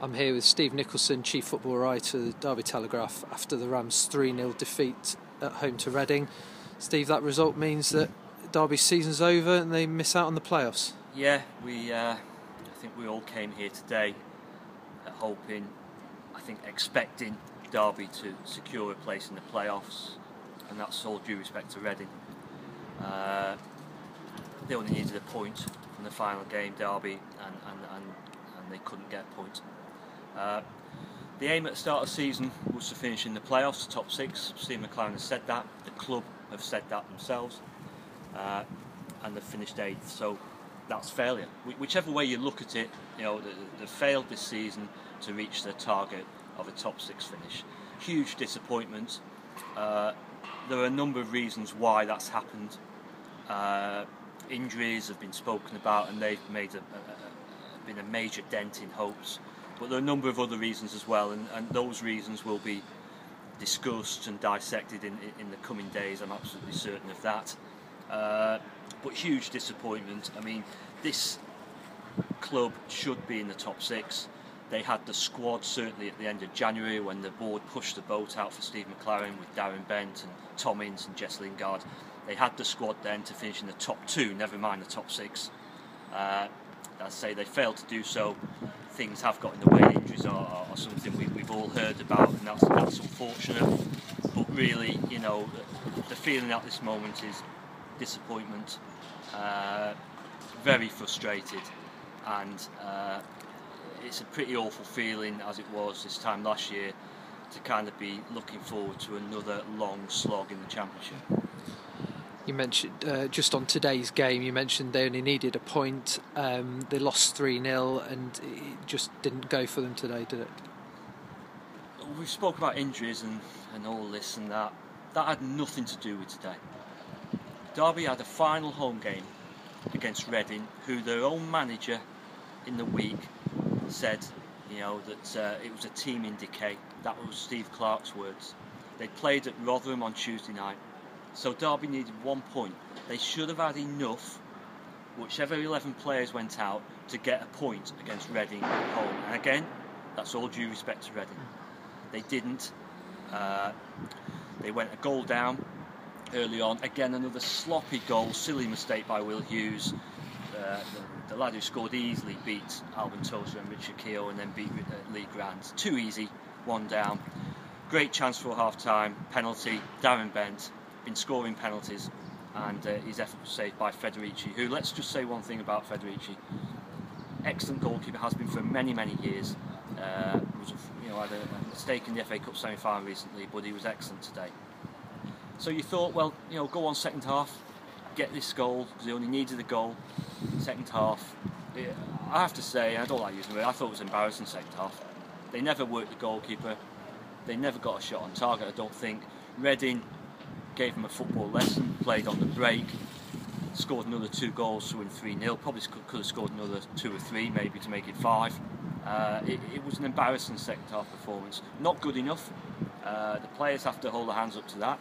I'm here with Steve Nicholson, Chief Football Writer of the Derby Telegraph, after the Rams' 3-0 defeat at home to Reading. Steve, that result means that Derby's season's over and they miss out on the playoffs. Yeah, I think we all came here today hoping, expecting Derby to secure a place in the playoffs, and that's all due respect to Reading. They only needed a point from the final game, Derby, and they couldn't get a point. The aim at the start of the season was to finish in the playoffs, top six. Steve McClaren has said that, the club have said that themselves, and they've finished 8th, so that's failure. Whichever way you look at it, they failed this season to reach their target of a top 6 finish. Huge disappointment. There are a number of reasons why that's happened. Injuries have been spoken about, and they've made been a major dent in hopes. But there are a number of other reasons as well, and those reasons will be discussed and dissected in the coming days. I'm absolutely certain of that. But huge disappointment. I mean, this club should be in the top 6. They had the squad certainly at the end of January when the board pushed the boat out for Steve McClaren with Darren Bent and Tom Ince and Jess Lingard. They had the squad then to finish in the top 2, never mind the top 6. As I say, they failed to do so. Things have got in the way. Injuries are something we've all heard about, and that's unfortunate. But really, the feeling at this moment is disappointment, very frustrated, and it's a pretty awful feeling, as it was this time last year, to kind of be looking forward to another long slog in the Championship. You mentioned, just on today's game, you mentioned they only needed a point. They lost 3-0 and it just didn't go for them today, did it? We've spoken about injuries and all this and that. That had nothing to do with today. Derby had a final home game against Reading, who their own manager in the week said, that it was a team in decay. That was Steve Clarke's words. They played at Rotherham on Tuesday night. So Derby needed 1 point. They should have had enough, whichever 11 players went out, to get a point against Reading at home. And again, that's all due respect to Reading. They didn't. They went a goal down early on. Again, another sloppy goal, silly mistake by Will Hughes. The lad who scored easily beat Alvin Tozer and Richard Keogh, and then beat Lee Grant. Too easy, 1 down. Great chance for a half-time penalty. Darren Bent been scoring penalties, and his effort was saved by Federici, who, let's just say one thing about Federici, excellent goalkeeper, has been for many years. Had a mistake in the FA Cup semi-final recently, but he was excellent today. So you thought, well, go on second half, get this goal, because they only needed a goal. Second half, I have to say, I don't like using it, I thought it was embarrassing second half. They never worked the goalkeeper, they never got a shot on target, I don't think. Reading gave him a football lesson, played on the break, scored another 2 goals to win 3-0, probably could have scored another 2 or 3 maybe to make it 5. It was an embarrassing second half performance, not good enough. The players have to hold their hands up to that,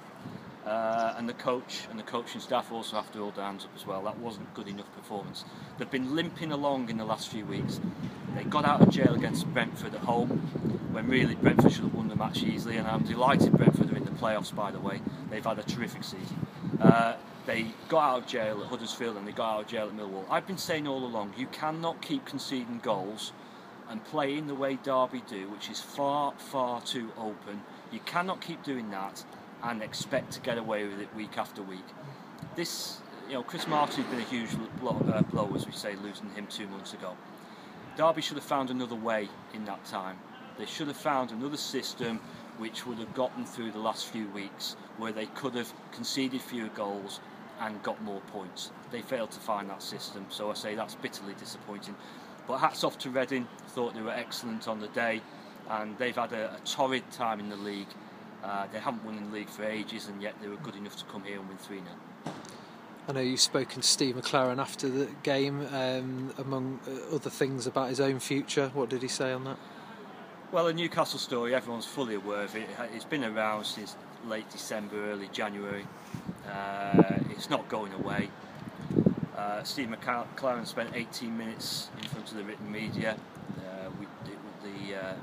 and the coach and the coaching staff also have to hold their hands up as well. That wasn't good enough performance. They've been limping along in the last few weeks. They got out of jail against Brentford at home, when really Brentford should have won the match easily, and I'm delighted Brentford are in the playoffs, by the way. They've had a terrific season. They got out of jail at Huddersfield and they got out of jail at Millwall. I've been saying all along, you cannot keep conceding goals and playing the way Derby do, which is far too open. You cannot keep doing that and expect to get away with it week after week. This, Chris Martin's been a huge blow, as we say, losing him 2 months ago. Derby should have found another way in that time. They should have found another system which would have gotten through the last few weeks, where they could have conceded fewer goals and got more points. They failed to find that system, so I say that's bitterly disappointing. But hats off to Reading, thought they were excellent on the day, and they've had a torrid time in the league. They haven't won in the league for ages, and yet they were good enough to come here and win 3-0. I know you've spoken to Steve McClaren after the game, among other things about his own future. What did he say on that? Well, the Newcastle story, everyone's fully aware of it. It's been around since late December, early January. It's not going away. Steve McClaren spent 18 minutes in front of the written media.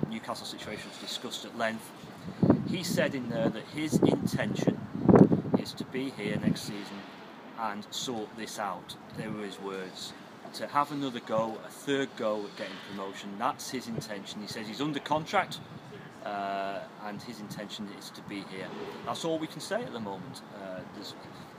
Newcastle situation was discussed at length. He said in there that his intention is to be here next season and sort this out. They were his words. To have another go, a third go at getting promotion, that's his intention. He says he's under contract and his intention is to be here. That's all we can say at the moment.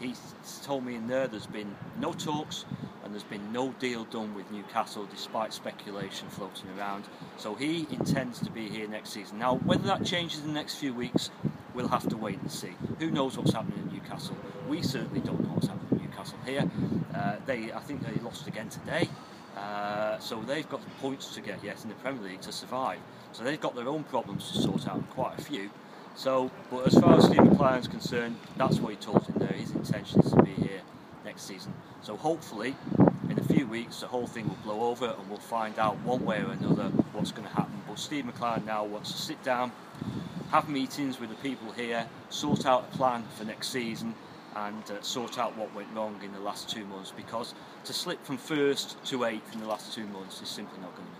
He's told me in there's been no talks and there's been no deal done with Newcastle despite speculation floating around. So he intends to be here next season. Now, whether that changes in the next few weeks, we'll have to wait and see. Who knows what's happening in Newcastle? We certainly don't know what's happening in Newcastle here. I think they lost again today. So they've got points to get yet in the Premier League to survive. So they've got their own problems to sort out, quite a few. So, but as far as Steve McLaren's concerned, that's what he told in there. His intention is to be here next season. So hopefully, in a few weeks, the whole thing will blow over and we'll find out one way or another what's going to happen. But Steve McLaren now wants to sit down, have meetings with the people here, sort out a plan for next season, and sort out what went wrong in the last 2 months, because to slip from 1st to 8th in the last 2 months is simply not good enough.